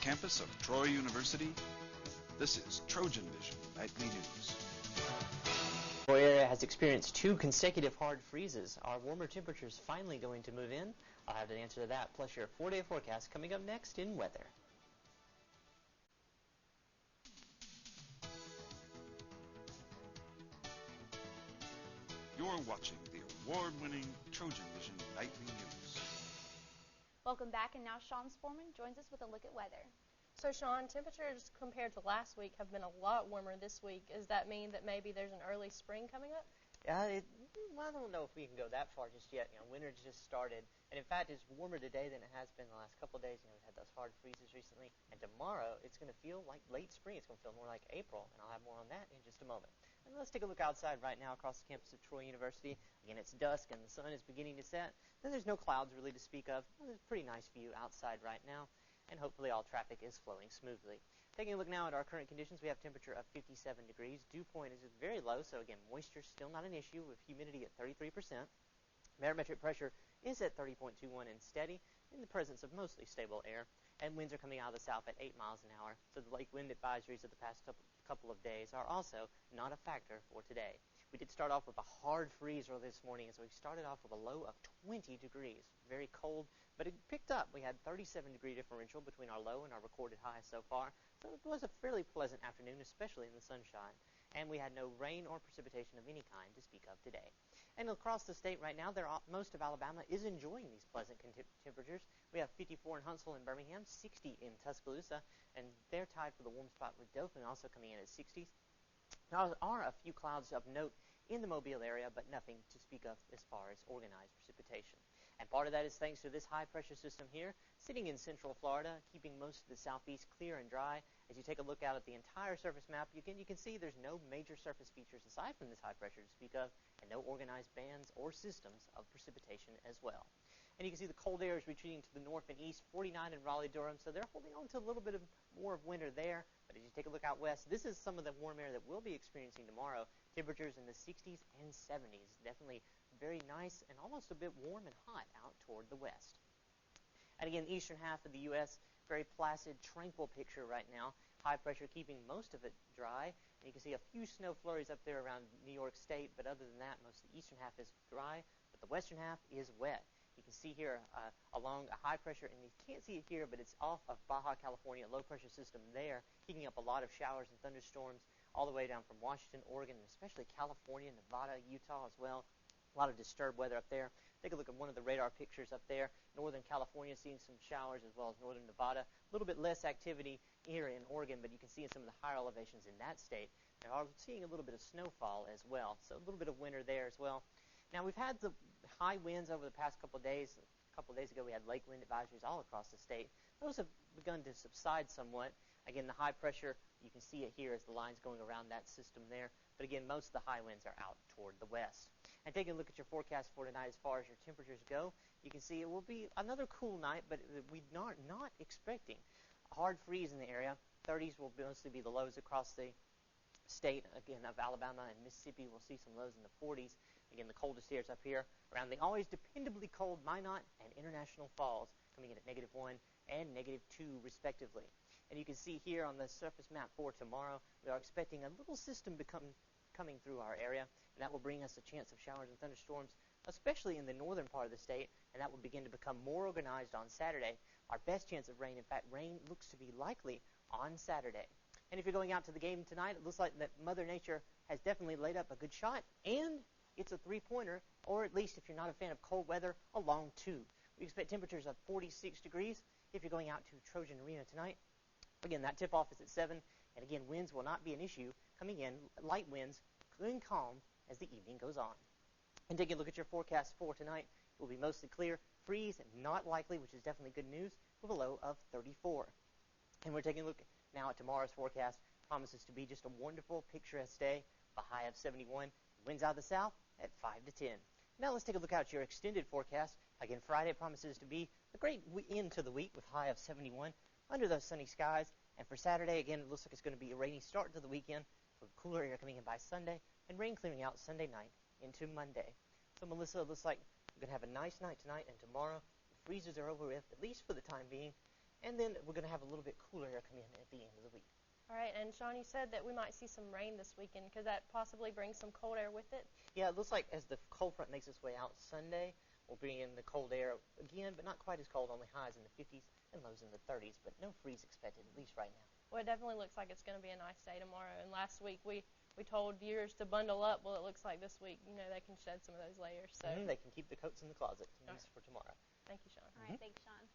campus of Troy University, this is TrojanVision Nightly News. The area has experienced 2 consecutive hard freezes. Are warmer temperatures finally going to move in? I'll have an answer to that, plus your 4-day forecast coming up next in weather. You're watching the award-winning TrojanVision Nightly News. Welcome back, and now Sean Sporman joins us with a look at weather. So, Sean, temperatures compared to last week have been a lot warmer this week. Does that mean that maybe there's an early spring coming up? I don't know if we can go that far just yet. Winter just started, and in fact, it's warmer today than it has been the last couple of days. We've had those hard freezes recently, and tomorrow it's going to feel like late spring. It's going to feel more like April, and I'll have more on that in just a moment. And let's take a look outside right now across the campus of Troy University. Again, it's dusk, and the sun is beginning to set. Then there's no clouds really to speak of. There's a pretty nice view outside right now, and hopefully all traffic is flowing smoothly. Taking a look now at our current conditions, we have temperature of 57 degrees. Dew point is very low, so again, moisture still not an issue with humidity at 33%. Barometric pressure is at 30.21 and steady in the presence of mostly stable air, and winds are coming out of the south at 8 miles an hour, so the lake wind advisories of the past couple of days are also not a factor for today. We did start off with a hard freeze early this morning, and so we started off with a low of 20 degrees. Very cold, but it picked up. We had 37-degree differential between our low and our recorded high so far, so it was a fairly pleasant afternoon, especially in the sunshine. And we had no rain or precipitation of any kind to speak of today. And across the state right now, most of Alabama is enjoying these pleasant temperatures. We have 54 in Huntsville and Birmingham, 60 in Tuscaloosa, and they're tied for the warm spot with Dothan also coming in at 60s. There are a few clouds of note in the Mobile area, but nothing to speak of as far as organized precipitation. And part of that is thanks to this high-pressure system here, sitting in central Florida, keeping most of the southeast clear and dry. As you take a look out at the entire surface map, you can see there's no major surface features aside from this high pressure to speak of, and no organized bands or systems of precipitation as well. And you can see the cold air is retreating to the north and east, 49 in Raleigh-Durham, so they're holding on to a little bit more of winter there. But as you take a look out west, this is some of the warm air that we'll be experiencing tomorrow. Temperatures in the 60s and 70s. Definitely very nice and almost a bit warm and hot out toward the west. And again, the eastern half of the U.S., very placid, tranquil picture right now. High pressure keeping most of it dry. And you can see a few snow flurries up there around New York State, but other than that, most of the eastern half is dry, but the western half is wet. You can see here along a high pressure, and you can't see it here, but it's off of Baja California, low pressure system there, heating up a lot of showers and thunderstorms all the way down from Washington, Oregon, and especially California, Nevada, Utah as well. A lot of disturbed weather up there. Take a look at one of the radar pictures up there. Northern California seeing some showers as well as northern Nevada. A little bit less activity here in Oregon, but you can see in some of the higher elevations in that state, they are seeing a little bit of snowfall as well. So a little bit of winter there as well. Now, we've had the high winds over the past couple of days. A couple of days ago, we had lake wind advisories all across the state. Those have begun to subside somewhat. Again, the high pressure, you can see it here as the lines going around that system there. But again, most of the high winds are out toward the west. And taking a look at your forecast for tonight as far as your temperatures go, you can see it will be another cool night, but we're not expecting a hard freeze in the area. 30s will mostly be the lows across the state, again, of Alabama and Mississippi. We'll see some lows in the 40s. Again, the coldest areas up here around the always dependably cold Minot and International Falls, coming in at -1 and -2 respectively. And you can see here on the surface map for tomorrow, we are expecting a little system coming through our area, and that will bring us a chance of showers and thunderstorms, especially in the northern part of the state, and that will begin to become more organized on Saturday. Our best chance of rain, in fact, rain looks to be likely on Saturday. And if you're going out to the game tonight, it looks like that Mother Nature has definitely laid up a good shot, and it's a three-pointer, or at least if you're not a fan of cold weather, a long two. We expect temperatures of 46 degrees if you're going out to Trojan Arena tonight. Again, that tip-off is at 7, and again, winds will not be an issue coming in, light winds, going calm as the evening goes on. And taking a look at your forecast for tonight, it will be mostly clear, freeze not likely, which is definitely good news, with a low of 34. And we're taking a look now at tomorrow's forecast. Promises to be just a wonderful, picturesque day, a high of 71, winds out of the south at 5 to 10. Now let's take a look at your extended forecast. Again, Friday promises to be a great end to the week with high of 71 under those sunny skies. And for Saturday, again, it looks like it's going to be a rainy start to the weekend with cooler air coming in by Sunday and rain clearing out Sunday night into Monday. So, Melissa, it looks like we're going to have a nice night tonight and tomorrow. The freezes are over with, at least for the time being. And then we're going to have a little bit cooler air come in at the end of the week. All right, and Sean, you said that we might see some rain this weekend. Could that possibly bring some cold air with it? Yeah, it looks like as the cold front makes its way out Sunday, we'll bring in the cold air again, but not quite as cold, only highs in the 50s and lows in the 30s, but no freeze expected, at least right now. Well, it definitely looks like it's going to be a nice day tomorrow. And last week we told viewers to bundle up. Well, it looks like this week, they can shed some of those layers. So They can keep the coats in the closet to use for tomorrow. Thank you, Sean. All right, thanks, Sean.